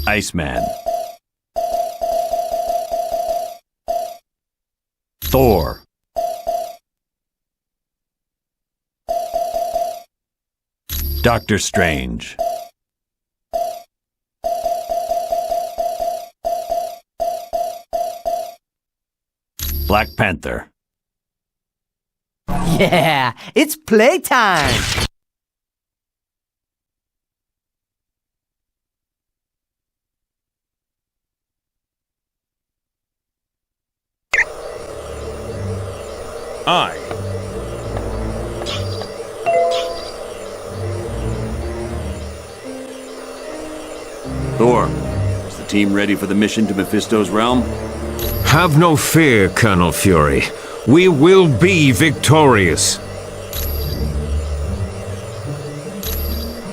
Iceman. Thor. Doctor Strange. Black Panther. Yeah, it's playtime! I. Thor, is the team ready for the mission to Mephisto's realm? Have no fear, Colonel Fury. We will be victorious.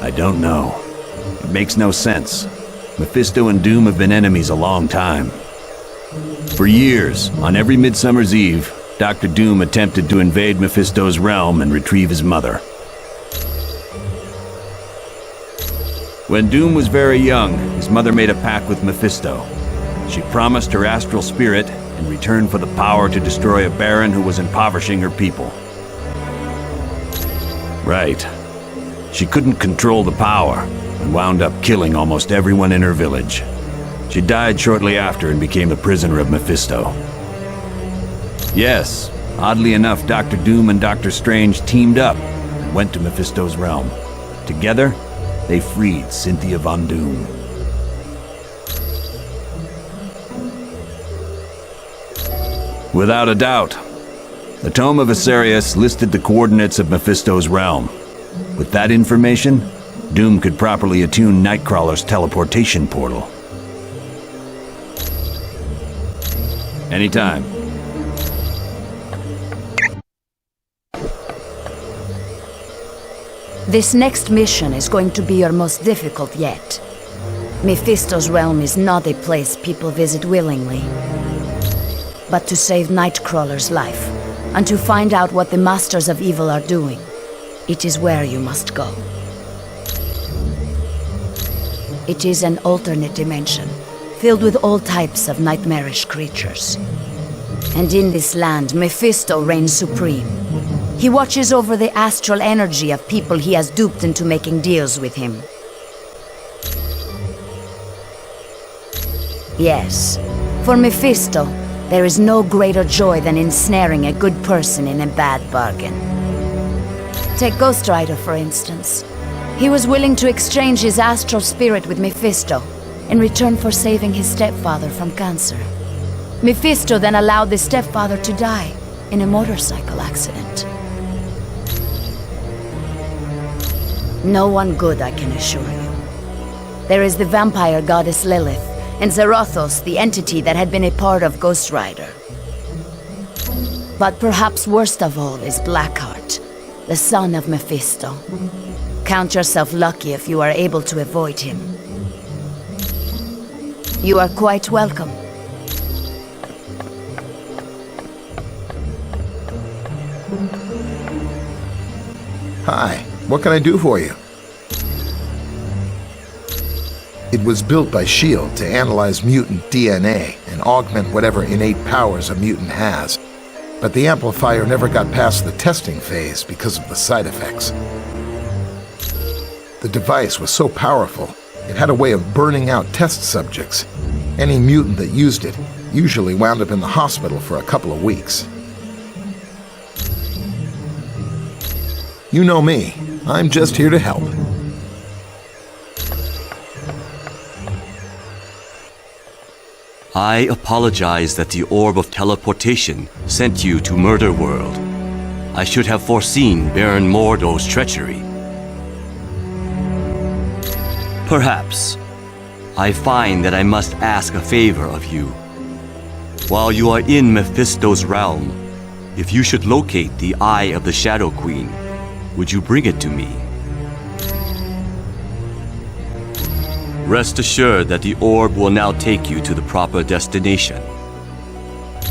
I don't know. It makes no sense. Mephisto and Doom have been enemies a long time. For years, on every Midsummer's Eve, Dr. Doom attempted to invade Mephisto's realm and retrieve his mother. When Doom was very young, his mother made a pact with Mephisto. She promised her astral spirit in return for the power to destroy a baron who was impoverishing her people. Right. She couldn't control the power and wound up killing almost everyone in her village. She died shortly after and became a prisoner of Mephisto. Yes, oddly enough, Dr. Doom and Dr. Strange teamed up and went to Mephisto's realm. Together, they freed Cynthia Von Doom. Without a doubt, the Tome of Asarius listed the coordinates of Mephisto's realm. With that information, Doom could properly attune Nightcrawler's teleportation portal. Anytime. This next mission is going to be your most difficult yet. Mephisto's realm is not a place people visit willingly. But to save Nightcrawler's life, and to find out what the Masters of Evil are doing, it is where you must go. It is an alternate dimension, filled with all types of nightmarish creatures. And in this land, Mephisto reigns supreme. He watches over the astral energy of people he has duped into making deals with him. Yes, for Mephisto, there is no greater joy than ensnaring a good person in a bad bargain. Take Ghost Rider, for instance. He was willing to exchange his astral spirit with Mephisto in return for saving his stepfather from cancer. Mephisto then allowed the stepfather to die in a motorcycle accident. No one good, I can assure you. There is the vampire goddess Lilith, and Zarathos, the entity that had been a part of Ghost Rider. But perhaps worst of all is Blackheart, the son of Mephisto. Count yourself lucky if you are able to avoid him. You are quite welcome. Hi, what can I do for you? It was built by S.H.I.E.L.D. to analyze mutant DNA and augment whatever innate powers a mutant has. But the amplifier never got past the testing phase because of the side effects. The device was so powerful, it had a way of burning out test subjects. Any mutant that used it usually wound up in the hospital for a couple of weeks. You know me. I'm just here to help. I apologize that the Orb of Teleportation sent you to Murder World. I should have foreseen Baron Mordo's treachery. Perhaps. I find that I must ask a favor of you. While you are in Mephisto's realm, if you should locate the Eye of the Shadow Queen, would you bring it to me? Rest assured that the orb will now take you to the proper destination.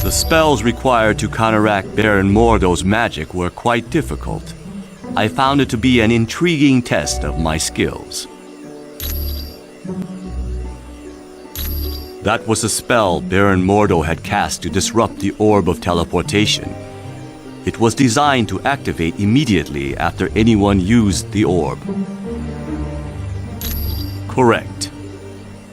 The spells required to counteract Baron Mordo's magic were quite difficult. I found it to be an intriguing test of my skills. That was a spell Baron Mordo had cast to disrupt the Orb of Teleportation. It was designed to activate immediately after anyone used the orb. Correct.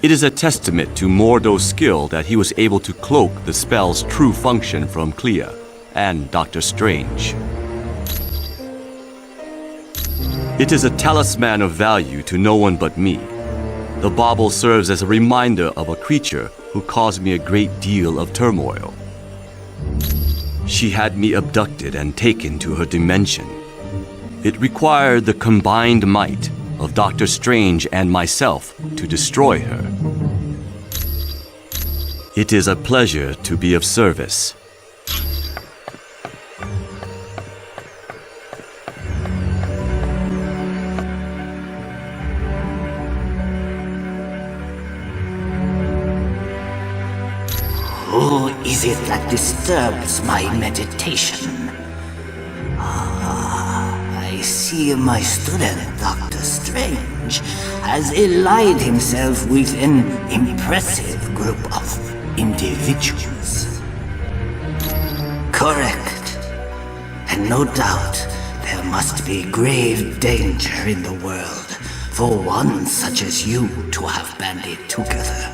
It is a testament to Mordo's skill that he was able to cloak the spell's true function from Clea and Doctor Strange. It is a talisman of value to no one but me. The bauble serves as a reminder of a creature who caused me a great deal of turmoil. She had me abducted and taken to her dimension. It required the combined might of Doctor Strange and myself to destroy her. It is a pleasure to be of service. Who is it that disturbs my meditation? I see my student, Doctor Strange, has allied himself with an impressive group of individuals. Correct. And no doubt there must be grave danger in the world for one such as you to have banded together.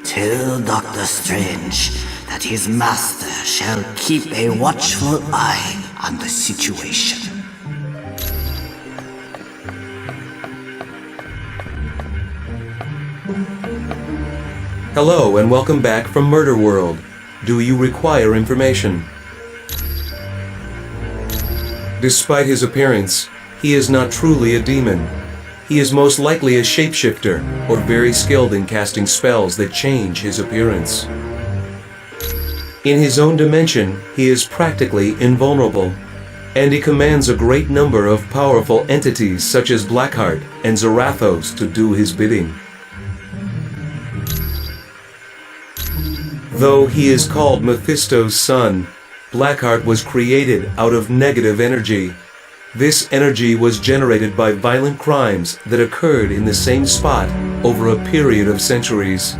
Tell Doctor Strange that his master shall keep a watchful eye on the situation. Hello and welcome back from Murder World. Do you require information? Despite his appearance, he is not truly a demon. He is most likely a shapeshifter, or very skilled in casting spells that change his appearance. In his own dimension, he is practically invulnerable, and he commands a great number of powerful entities such as Blackheart and Zarathos to do his bidding. Though he is called Mefisto's son, Blackheart was created out of negative energy. This energy was generated by violent crimes that occurred in the same spot over a period of centuries.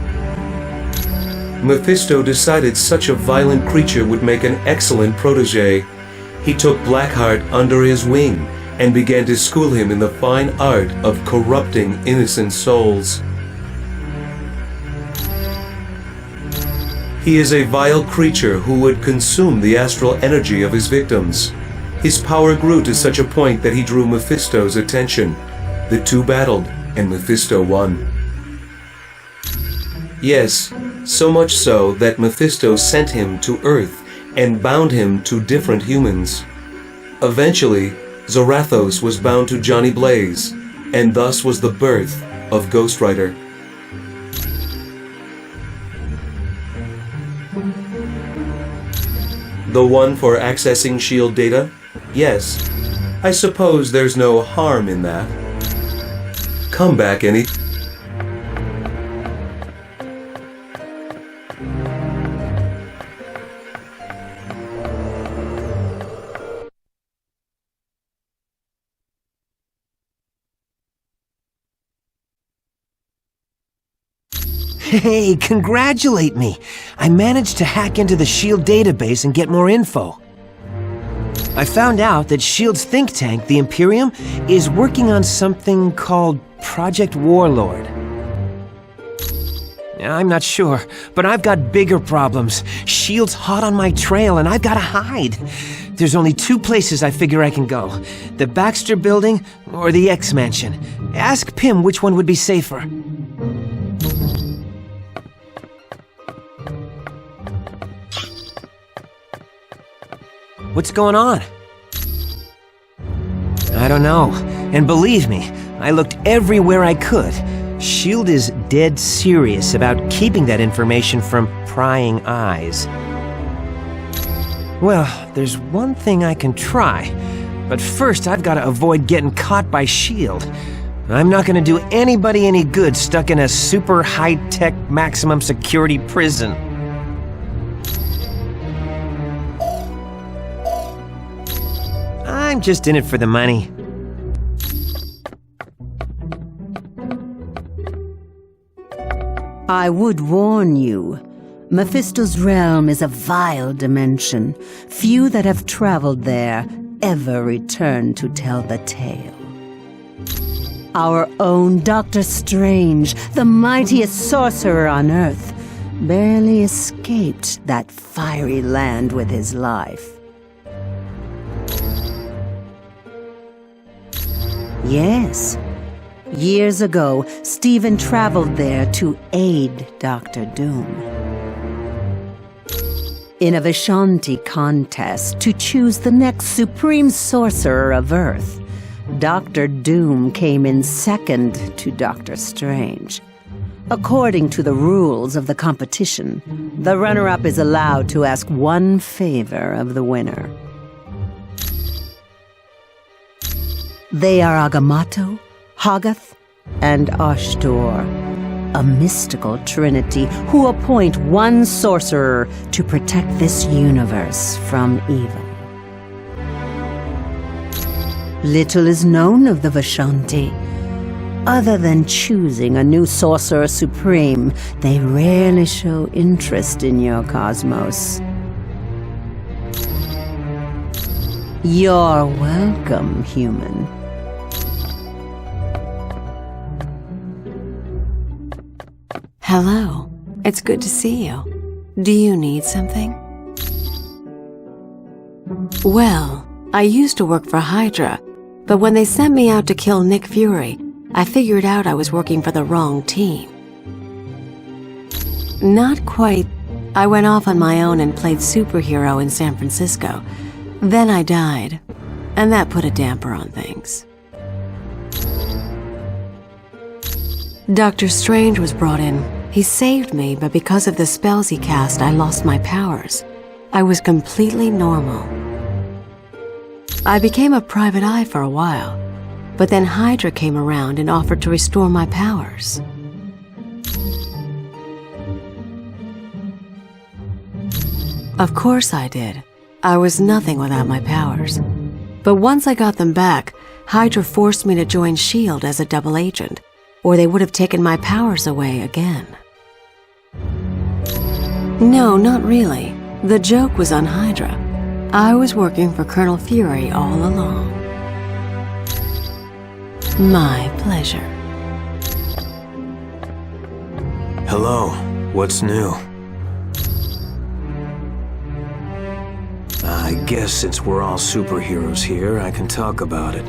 Mefisto decided such a violent creature would make an excellent protege. He took Blackheart under his wing and began to school him in the fine art of corrupting innocent souls. He is a vile creature who would consume the astral energy of his victims. His power grew to such a point that he drew Mefisto's attention. The two battled, and Mefisto won. Yes, so much so that Mefisto sent him to Earth and bound him to different humans. Eventually, Zarathos was bound to Johnny Blaze, and thus was the birth of Ghost Rider. The one for accessing S.H.I.E.L.D. data? Yes. I suppose there's no harm in that. Come back any... Hey, congratulate me! I managed to hack into the S.H.I.E.L.D. database and get more info. I found out that S.H.I.E.L.D.'s think tank, the Imperium, is working on something called Project Warlord. I'm not sure, but I've got bigger problems. S.H.I.E.L.D's hot on my trail and I've gotta hide. There's only two places I figure I can go. The Baxter Building or the X-Mansion. Ask Pym which one would be safer. What's going on? I don't know. And believe me, I looked everywhere I could. S.H.I.E.L.D. is dead serious about keeping that information from prying eyes. Well, there's one thing I can try. But first, I've got to avoid getting caught by S.H.I.E.L.D. I'm not going to do anybody any good stuck in a super high-tech maximum security prison. I'm just in it for the money. I would warn you, Mephisto's realm is a vile dimension. Few that have traveled there ever return to tell the tale. Our own Dr. Strange, the mightiest sorcerer on Earth, barely escaped that fiery land with his life. Yes. Years ago, Stephen traveled there to aid Dr. Doom. In a Vishanti contest to choose the next supreme sorcerer of Earth, Dr. Doom came in second to Dr. Strange. According to the rules of the competition, the runner-up is allowed to ask one favor of the winner. They are Agamotto, Hoggoth, and Ashtor, a mystical trinity who appoint one sorcerer to protect this universe from evil. Little is known of the Vishanti. Other than choosing a new sorcerer supreme, they rarely show interest in your cosmos. You're welcome, human. Hello. It's good to see you. Do you need something? Well, I used to work for Hydra, but when they sent me out to kill Nick Fury, I figured out I was working for the wrong team. Not quite. I went off on my own and played superhero in San Francisco. Then I died, and that put a damper on things. Dr. Strange was brought in. He saved me, but because of the spells he cast, I lost my powers. I was completely normal. I became a private eye for a while, but then Hydra came around and offered to restore my powers. Of course I did. I was nothing without my powers. But once I got them back, Hydra forced me to join S.H.I.E.L.D. as a double agent, or they would have taken my powers away again. No, not really. The joke was on Hydra. I was working for Colonel Fury all along. My pleasure. Hello, what's new? I guess since we're all superheroes here, I can talk about it.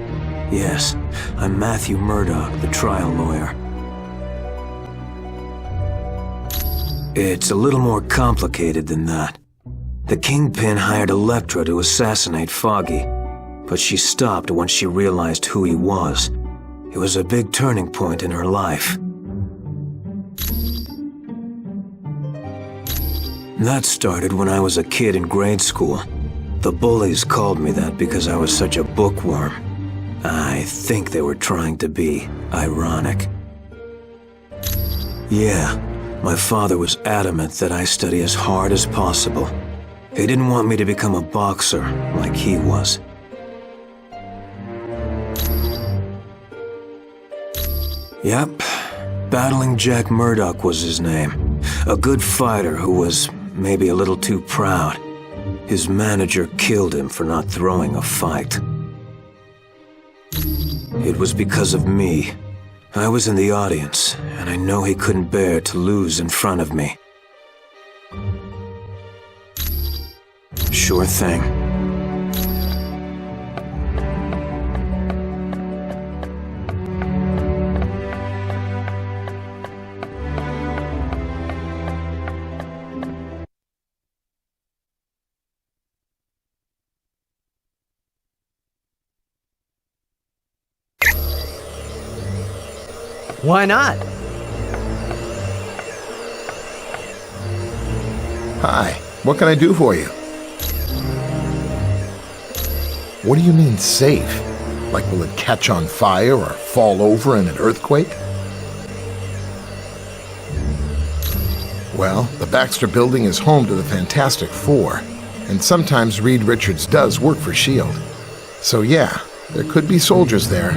Yes, I'm Matthew Murdoch, the trial lawyer. It's a little more complicated than that. The Kingpin hired Elektra to assassinate Foggy, but she stopped once she realized who he was. It was a big turning point in her life. That started when I was a kid in grade school. The bullies called me that because I was such a bookworm. I think they were trying to be ironic. Yeah, my father was adamant that I study as hard as possible. He didn't want me to become a boxer like he was. Yep, Battling Jack Murdoch was his name. A good fighter who was maybe a little too proud. His manager killed him for not throwing a fight. It was because of me. I was in the audience, and I know he couldn't bear to lose in front of me. Sure thing. Why not? Hi, what can I do for you? What do you mean safe? Like will it catch on fire or fall over in an earthquake? Well, the Baxter Building is home to the Fantastic Four, and sometimes Reed Richards does work for S.H.I.E.L.D. So yeah, there could be soldiers there.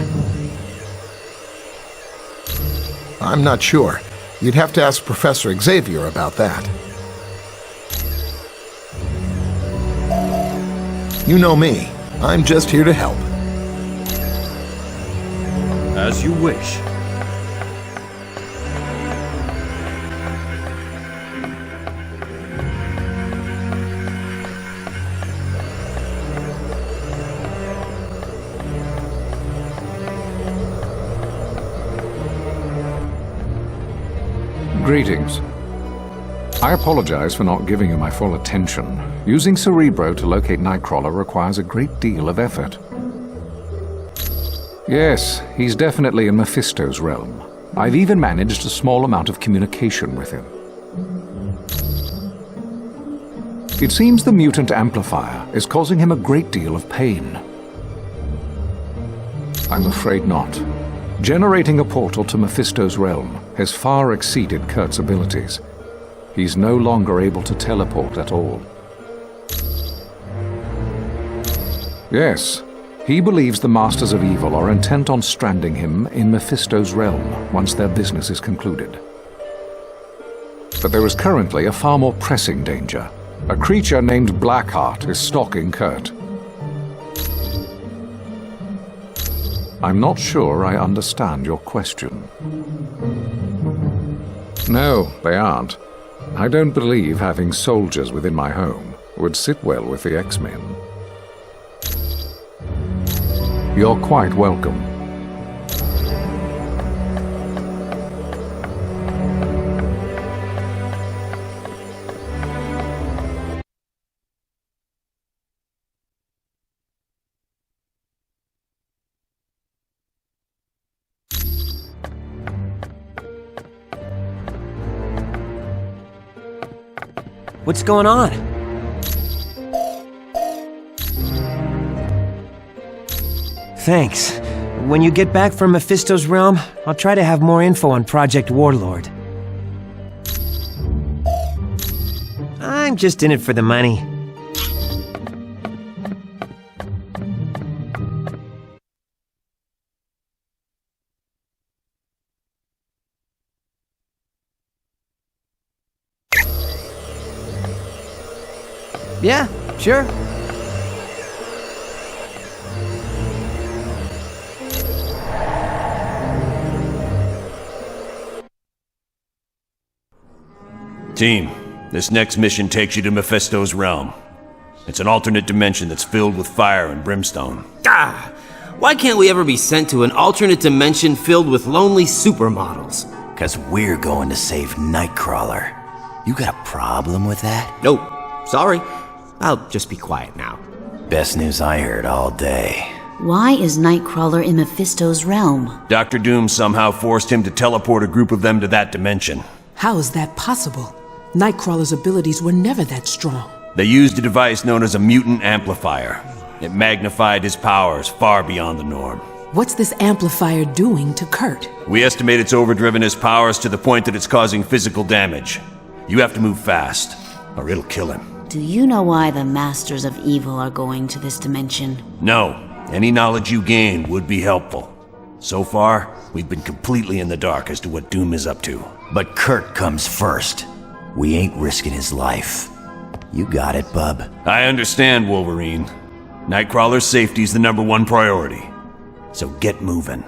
I'm not sure. You'd have to ask Professor Xavier about that. You know me. I'm just here to help. As you wish. Greetings. I apologize for not giving you my full attention. Using Cerebro to locate Nightcrawler requires a great deal of effort. Yes, he's definitely in Mefisto's realm. I've even managed a small amount of communication with him. It seems the mutant amplifier is causing him a great deal of pain. I'm afraid not. Generating a portal to Mefisto's realm has far exceeded Kurt's abilities. He's no longer able to teleport at all. Yes, he believes the Masters of Evil are intent on stranding him in Mefisto's realm once their business is concluded. But there is currently a far more pressing danger. A creature named Blackheart is stalking Kurt. I'm not sure I understand your question. No, they aren't. I don't believe having soldiers within my home would sit well with the X-Men. You're quite welcome. What's going on? Thanks. When you get back from Mefisto's realm, I'll try to have more info on Project Warlord. I'm just in it for the money. Yeah, sure. Team, this next mission takes you to Mefisto's realm. It's an alternate dimension that's filled with fire and brimstone. Ah! Why can't we ever be sent to an alternate dimension filled with lonely supermodels? 'Cause we're going to save Nightcrawler. You got a problem with that? Nope. Sorry. I'll just be quiet now. Best news I heard all day. Why is Nightcrawler in Mefisto's realm? Dr. Doom somehow forced him to teleport a group of them to that dimension. How is that possible? Nightcrawler's abilities were never that strong. They used a device known as a mutant amplifier. It magnified his powers far beyond the norm. What's this amplifier doing to Kurt? We estimate it's overdriven his powers to the point that it's causing physical damage. You have to move fast, or it'll kill him. Do you know why the Masters of Evil are going to this dimension? No. Any knowledge you gain would be helpful. So far, we've been completely in the dark as to what Doom is up to. But Kurt comes first. We ain't risking his life. You got it, bub. I understand, Wolverine. Nightcrawler's safety's the #1 priority. So get moving.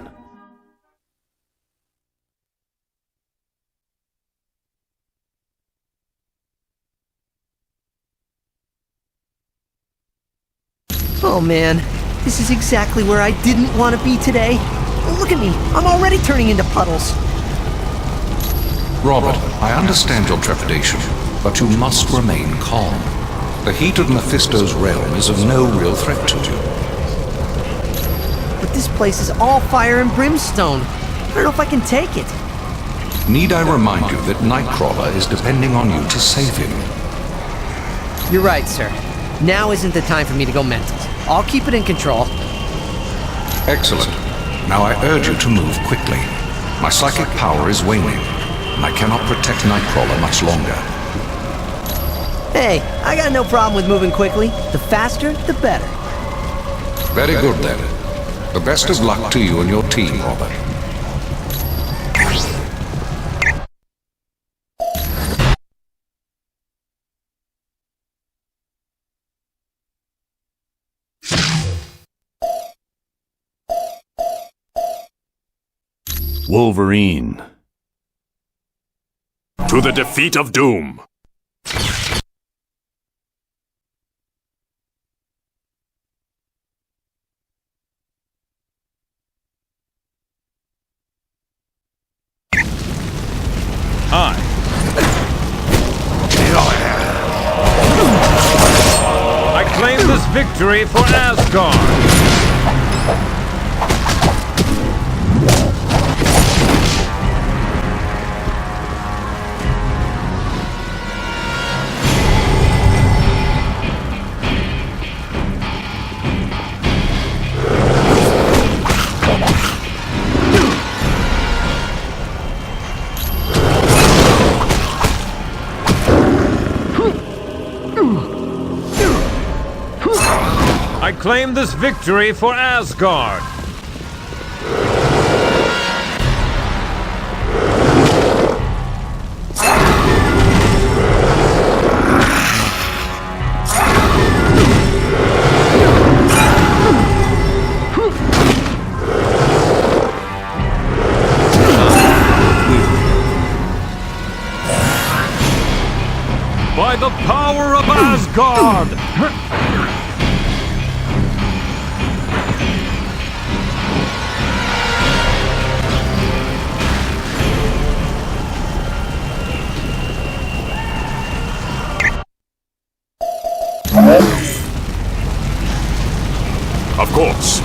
Oh man, this is exactly where I didn't want to be today. Look at me, I'm already turning into puddles. Robert, I understand your trepidation, but you must remain calm. The heat of Mephisto's realm is of no real threat to you. But this place is all fire and brimstone. I don't know if I can take it. Need I remind you that Nightcrawler is depending on you to save him? You're right, sir. Now isn't the time for me to go mental. I'll keep it in control. Excellent. Now I urge you to move quickly. My psychic power is waning, and I cannot protect Nightcrawler much longer. Hey, I got no problem with moving quickly. The faster, the better. Very good then. The best of luck to you and your team, Robert. Wolverine. To the defeat of Doom. I claim this victory for Asgard! I claim this victory for Asgard! By the power of Asgard! Of course.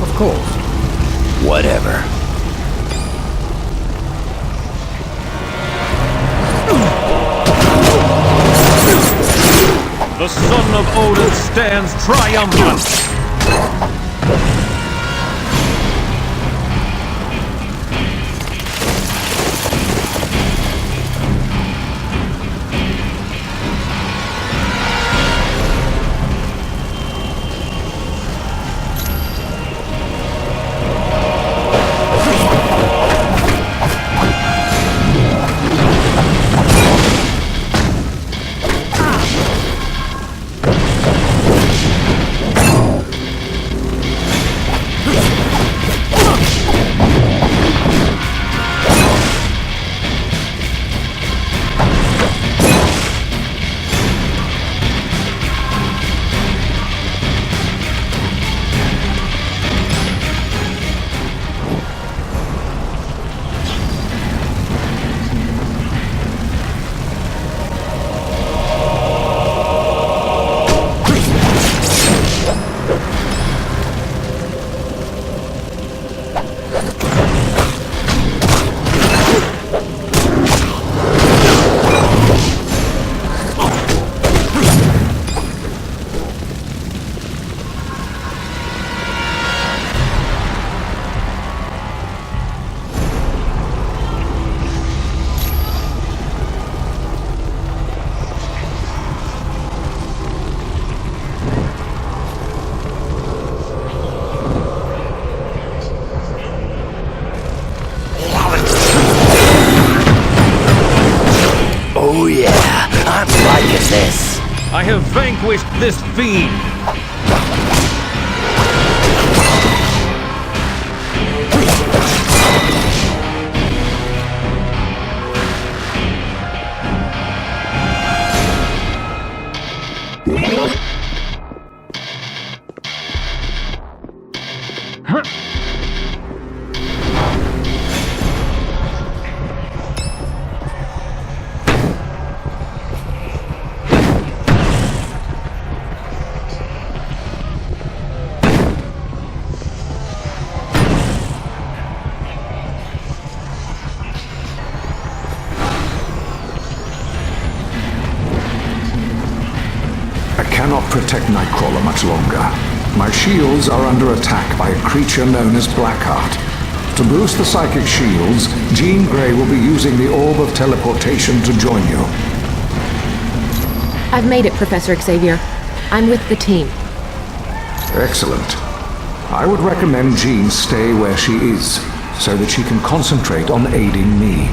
Of course. Whatever. The son of Odin stands triumphant! Oh yeah, I'm liking this. I have vanquished this fiend! I cannot protect Nightcrawler much longer. My shields are under attack by a creature known as Blackheart. To boost the psychic shields, Jean Grey will be using the Orb of Teleportation to join you. I've made it, Professor Xavier. I'm with the team. Excellent. I would recommend Jean stay where she is, so that she can concentrate on aiding me.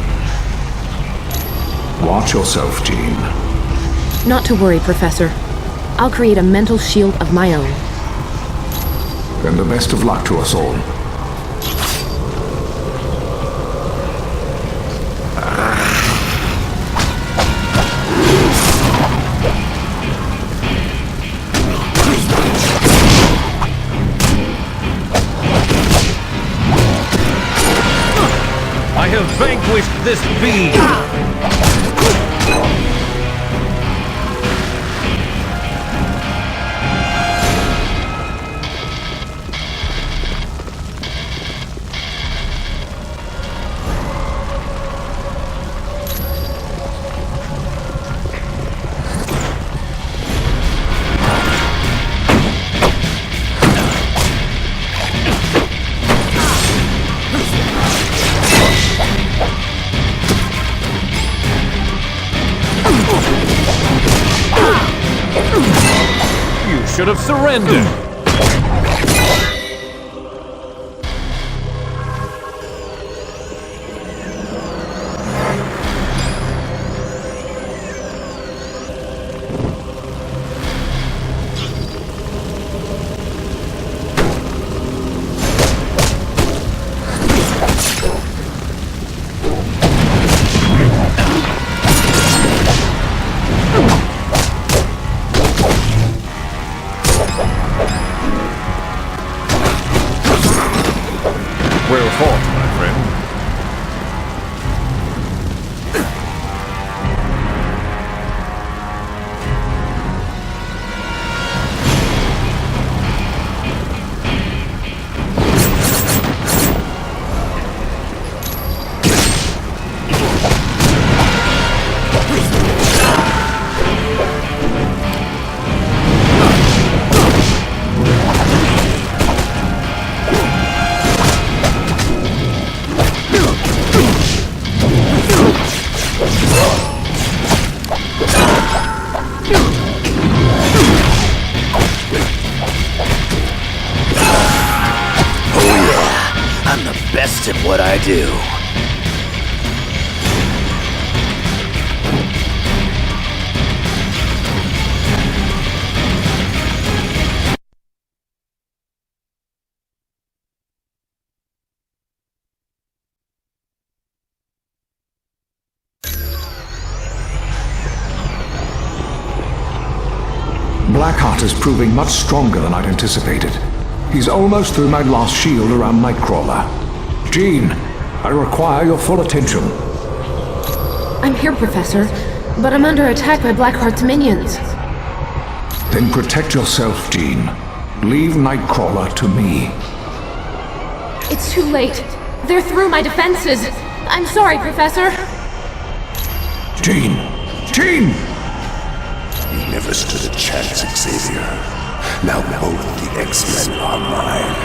Watch yourself, Jean. Not to worry, Professor. I'll create a mental shield of my own. Then the best of luck to us all. this be? You should have surrendered. Well fought, my friend. I'm the best at what I do. Blackheart is proving much stronger than I'd anticipated. He's almost through my last shield around Nightcrawler. Jean, I require your full attention. I'm here, Professor, but I'm under attack by Blackheart's minions. Then protect yourself, Jean. Leave Nightcrawler to me. It's too late. They're through my defenses. I'm sorry, Professor. Jean! Jean! You never stood a chance, Xavier. Now both the X-Men are mine,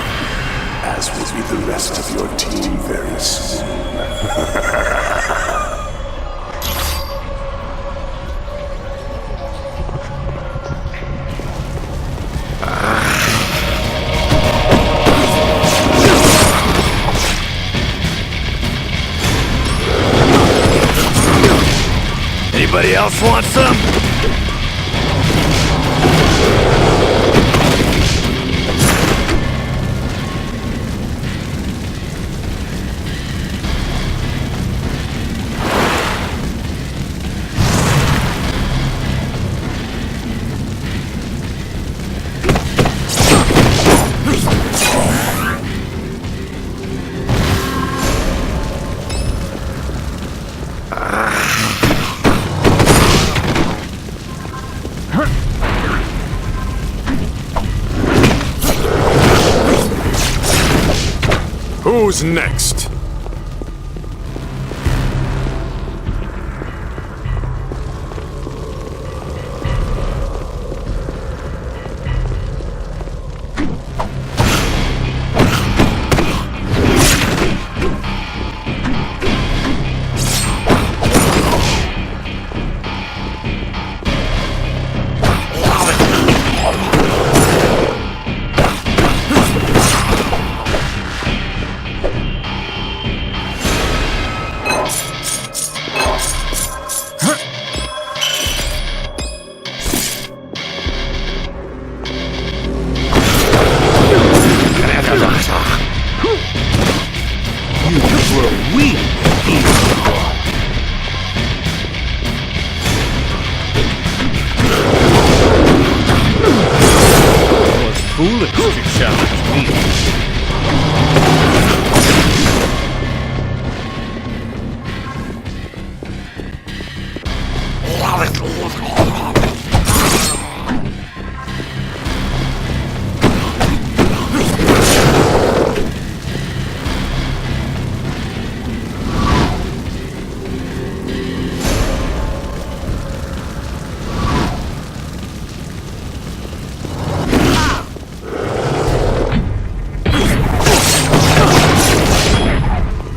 as will be the rest of your team very soon. Anybody else want some? Who's next? Foolish to challenge me.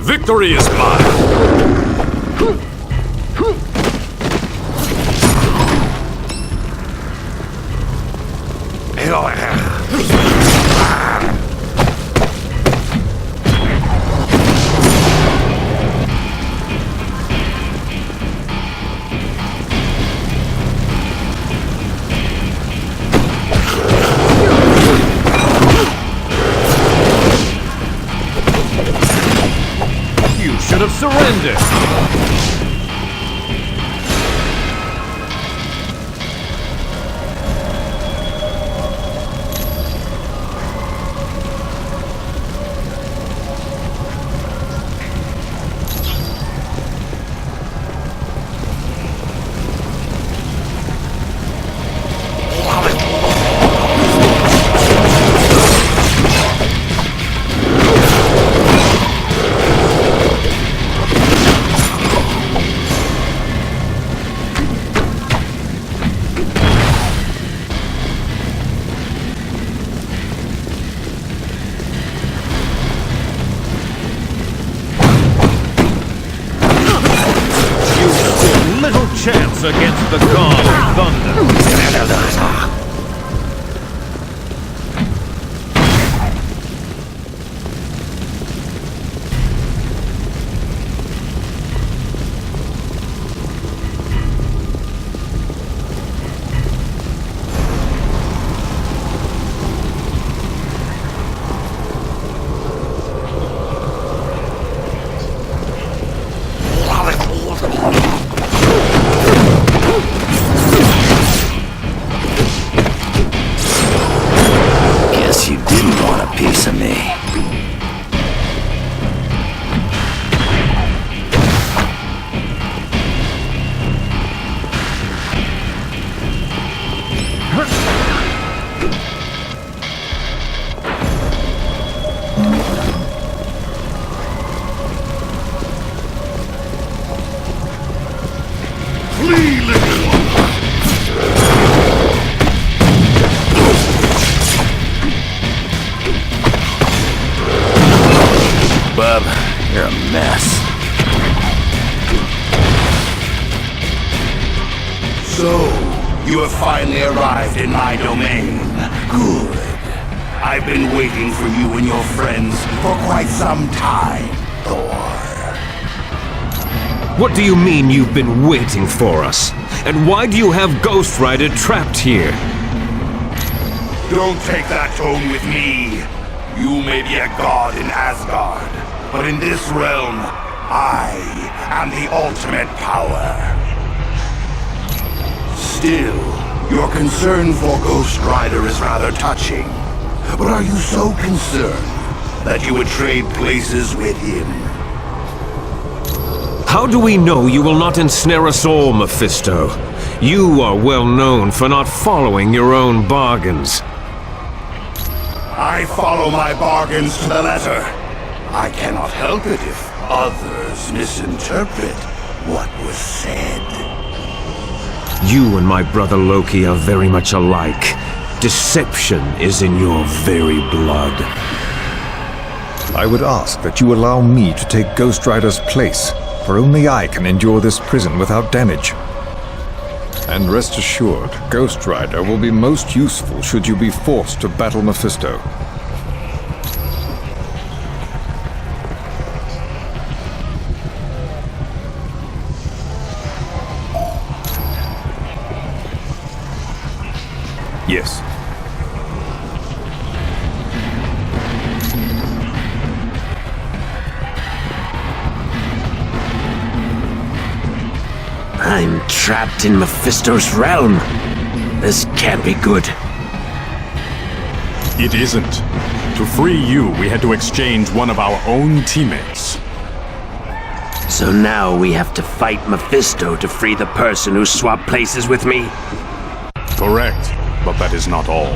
Victory is mine! You should have surrendered! Chance against the god of thunder. Bub, you're a mess. So, you have finally arrived in my domain. Good. I've been waiting for you and your friends for quite some time, Thor. What do you mean you've been waiting for us? And why do you have Ghost Rider trapped here? Don't take that tone with me. You may be a god in Asgard, but in this realm, I am the ultimate power. Still, your concern for Ghost Rider is rather touching. But are you so concerned that you would trade places with him? How do we know you will not ensnare us all, Mefisto? You are well known for not following your own bargains. I follow my bargains to the letter. I cannot help it if others misinterpret what was said. You and my brother Loki are very much alike. Deception is in your very blood. I would ask that you allow me to take Ghost Rider's place, for only I can endure this prison without damage. And rest assured, Ghost Rider will be most useful should you be forced to battle Mefisto. Yes. I'm trapped in Mefisto's realm. This can't be good. It isn't. To free you, we had to exchange one of our own teammates. So now we have to fight Mephisto to free the person who swapped places with me? Correct, but that is not all.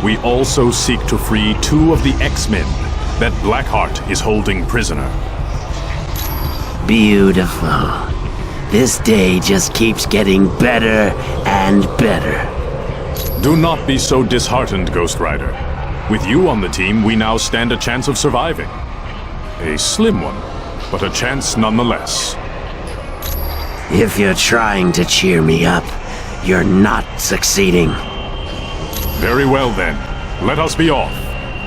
We also seek to free 2 of the X-Men that Blackheart is holding prisoner. Beautiful. This day just keeps getting better and better. Do not be so disheartened, Ghost Rider. With you on the team, we now stand a chance of surviving. A slim one, but a chance nonetheless. If you're trying to cheer me up, you're not succeeding. Very well then. Let us be off.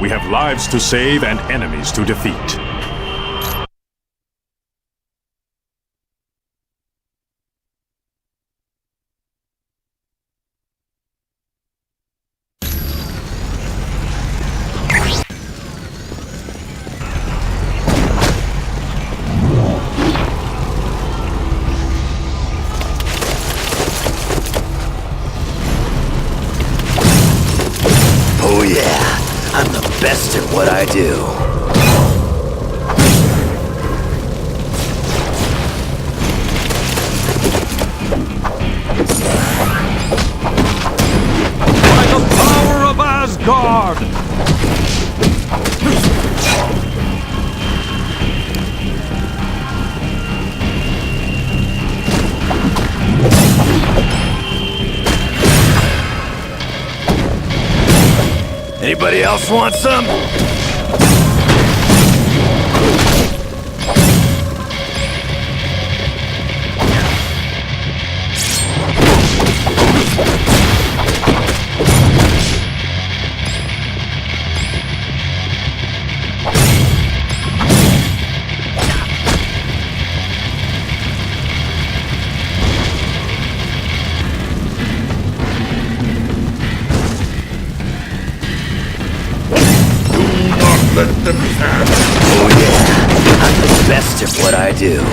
We have lives to save and enemies to defeat. Oh yeah, I'm the best at what I do. By the power of Asgard! Anybody else want some? Let them pass. Oh yeah, I'm the best at what I do.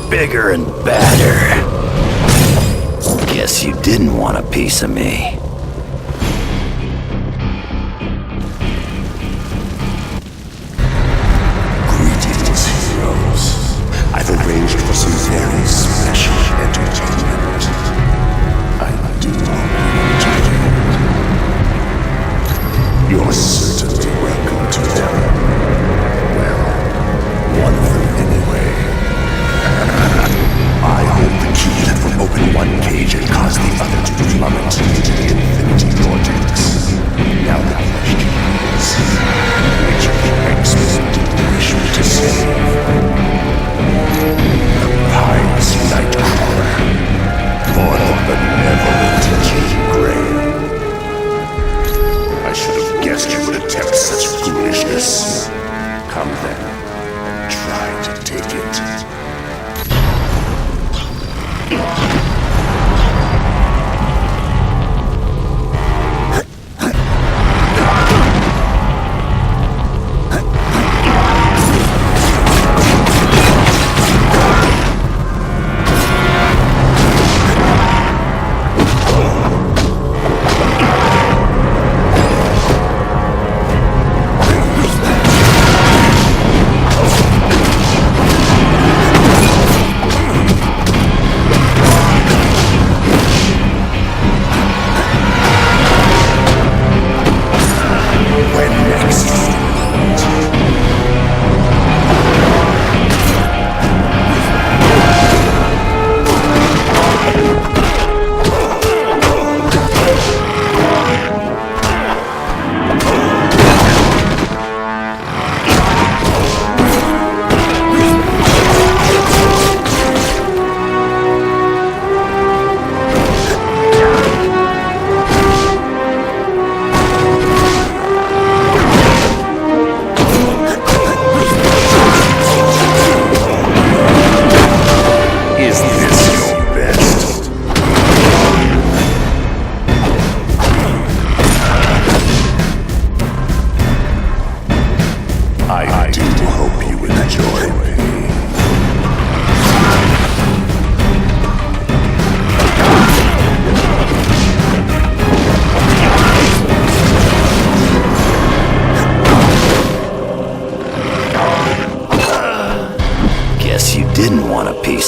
Bigger and badder. Guess you didn't want a piece of me. Greetings, heroes. I've arranged for some very special entertainment. I do hope you enjoy it. You're certainly welcome to them. Well, one of them anyway. I hold the key that will open one cage and cause the other to plummet into the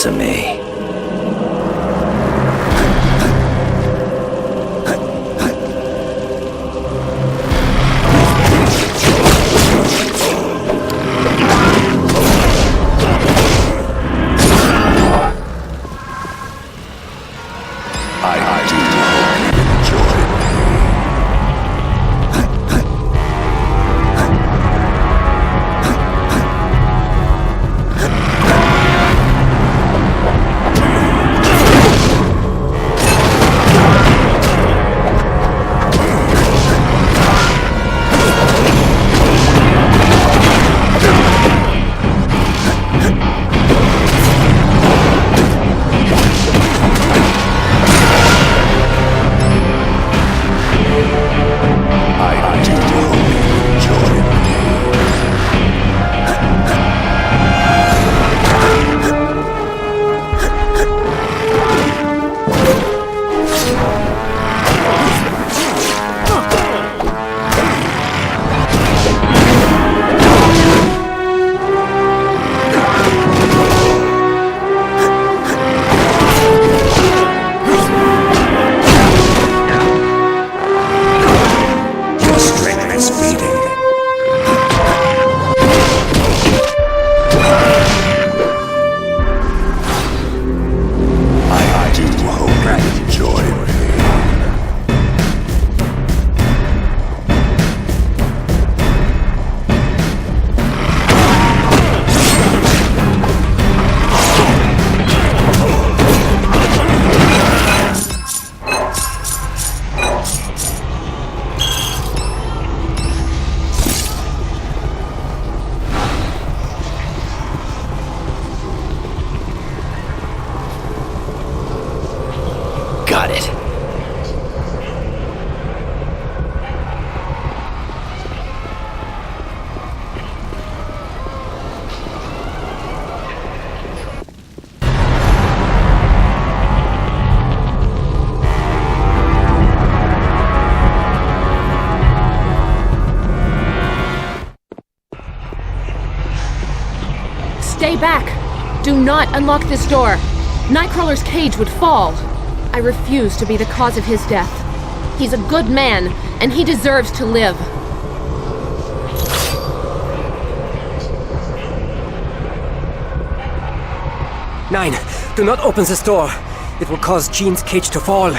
of me. Got it. Stay back! Do not unlock this door! Nightcrawler's cage would fall! I refuse to be the cause of his death. He's a good man, and he deserves to live. Nine, do not open this door. It will cause Jean's cage to fall.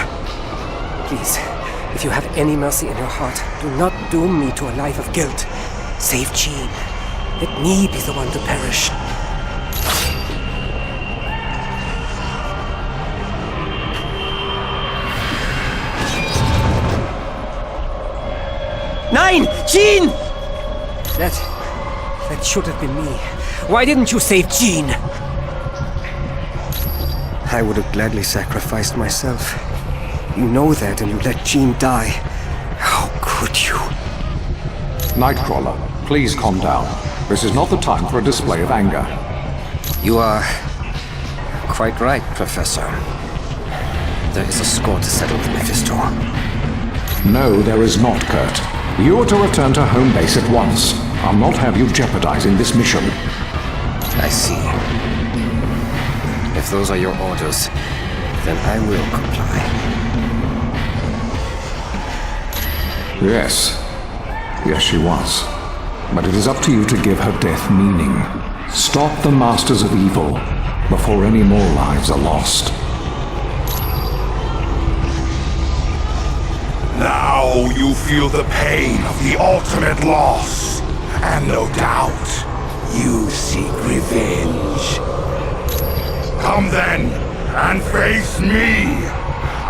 Please, if you have any mercy in your heart, do not doom me to a life of guilt. Save Jean. Let me be the one to perish. Nine! Jean! That should have been me. Why didn't you save Jean? I would have gladly sacrificed myself. You know that, and you let Jean die. How could you? Nightcrawler, please calm down. This is not the time for a display of anger. You are quite right, Professor. There is a score to settle with Mefisto. No, there is not, Kurt. You are to return to home base at once. I'll not have you jeopardizing this mission. I see. If those are your orders, then I will comply. Yes. Yes, she was. But it is up to you to give her death meaning. Stop the Masters of Evil before any more lives are lost. Now you feel the pain of the ultimate loss. And no doubt, you seek revenge. Come then, and face me.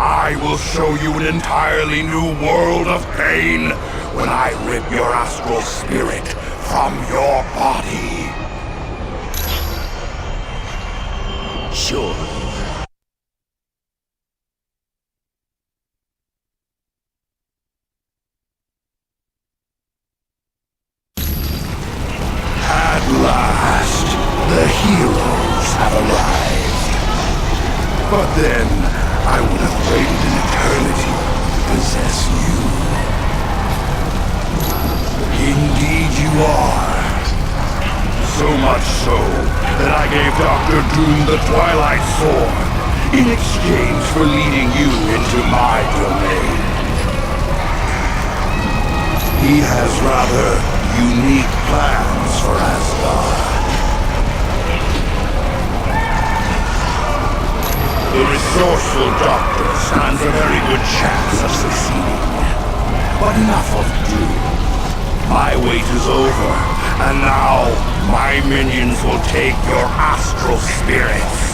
I will show you an entirely new world of pain when I rip your astral spirit from your body. Sure. At last, the heroes have arrived. But then, I would have waited an eternity to possess you. Indeed you are. So much much so that I gave Dr. Doom the Twilight Sword in exchange for leading you into my domain. He has rather unique plans for Asgard. The resourceful doctor stands a very good chance of succeeding. But enough of Doom. My wait is over, and now my minions will take your astral spirits.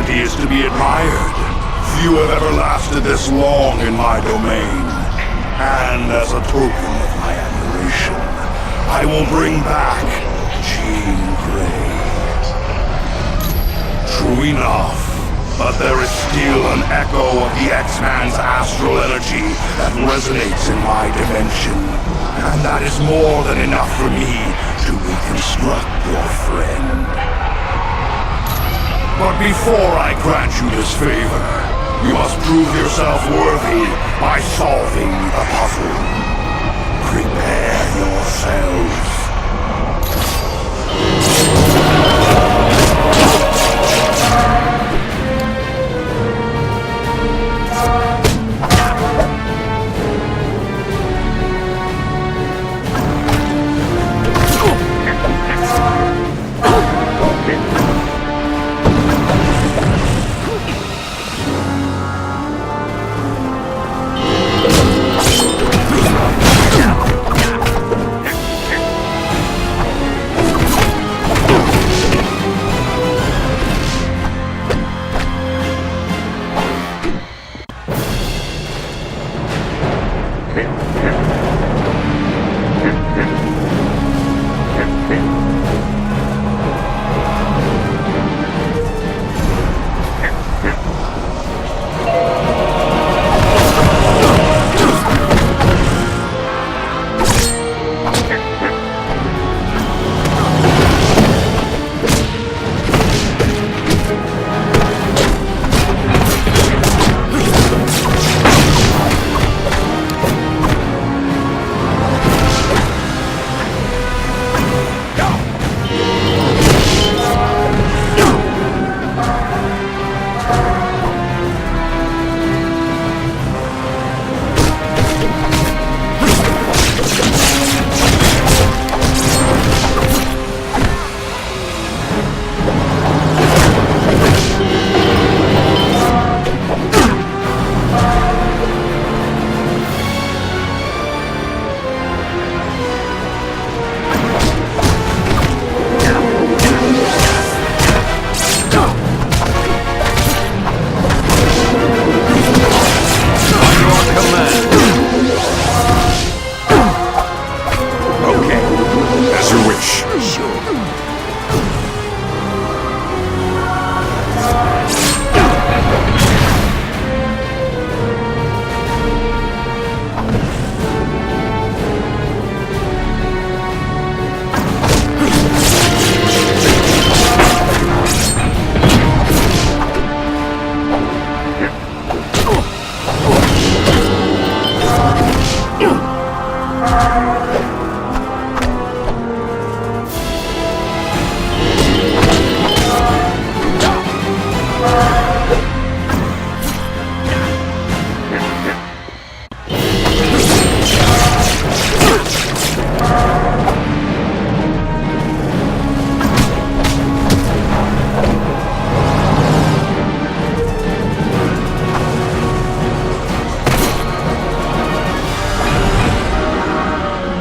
Is to be admired. Few have ever lasted this long in my domain. And as a token of my admiration, I will bring back Jean Grey. True enough, but there is still an echo of the X-Man's astral energy that resonates in my dimension. And that is more than enough for me to reconstruct your friend. But before I grant you this favor, you must prove yourself worthy by solving the puzzle. Prepare yourselves.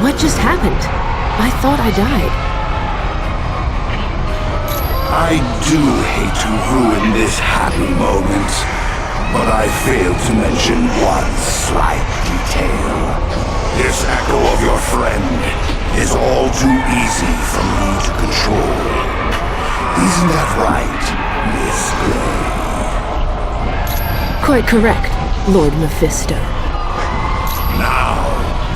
What just happened? I thought I died. I do hate to ruin this happy moment, but I failed to mention one slight detail. This echo of your friend is all too easy for me to control. Isn't that right, Miss Grey? Quite correct, Lord Mefisto. Now,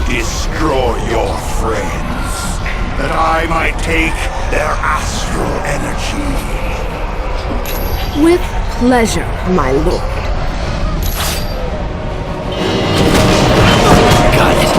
destroy your friends, that I might take their astral energy. With pleasure, my lord. Got it.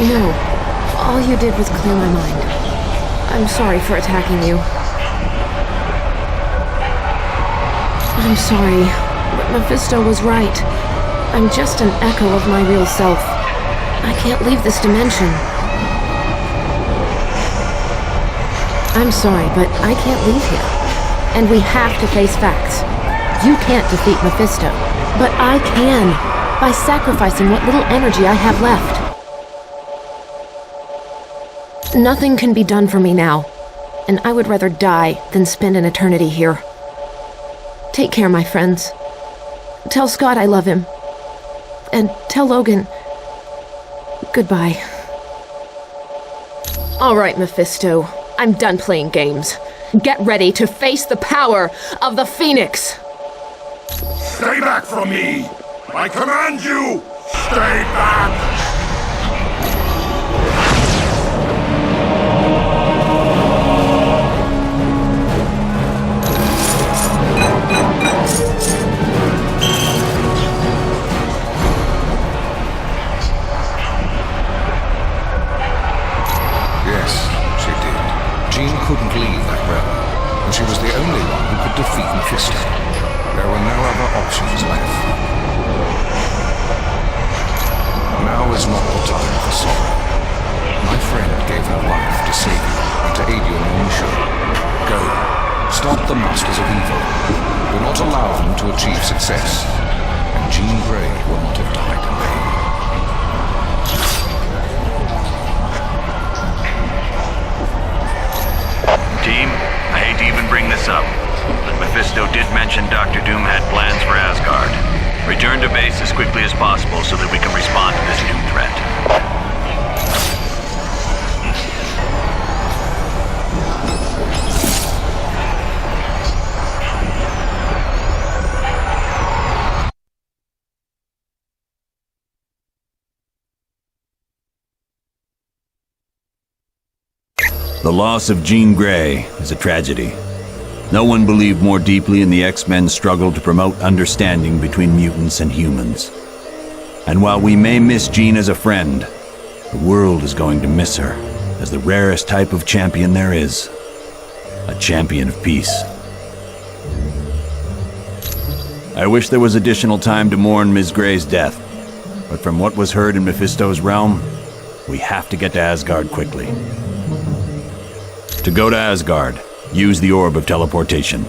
No. All you did was clear my mind. I'm sorry for attacking you. I'm sorry, but Mefisto was right. I'm just an echo of my real self. I can't leave this dimension. I'm sorry, but I can't leave here. And we have to face facts. You can't defeat Mefisto, but I can, by sacrificing what little energy I have left. Nothing can be done for me now, and I would rather die than spend an eternity here. Take care, my friends. Tell Scott I love him. And tell Logan goodbye. All right, Mefisto. I'm done playing games. Get ready to face the power of the Phoenix! Stay back from me! I command you! Stay back! couldn't leave that realm, and she was the only one who could defeat Mefisto. There were no other options left. Now is not the time for sorrow. My friend gave her life to save you and to aid you in your mission. Go. Stop the Masters of Evil. Do not allow them to achieve success. And Jean Grey will not have died in vain. Team, I hate to even bring this up, but Mefisto did mention Dr. Doom had plans for Asgard. Return to base as quickly as possible so that we can respond to this new threat. The loss of Jean Grey is a tragedy. No one believed more deeply in the X-Men's struggle to promote understanding between mutants and humans. And while we may miss Jean as a friend, the world is going to miss her as the rarest type of champion there is. A champion of peace. I wish there was additional time to mourn Ms. Grey's death, but from what was heard in Mefisto's realm, we have to get to Asgard quickly. To go to Asgard, use the Orb of Teleportation.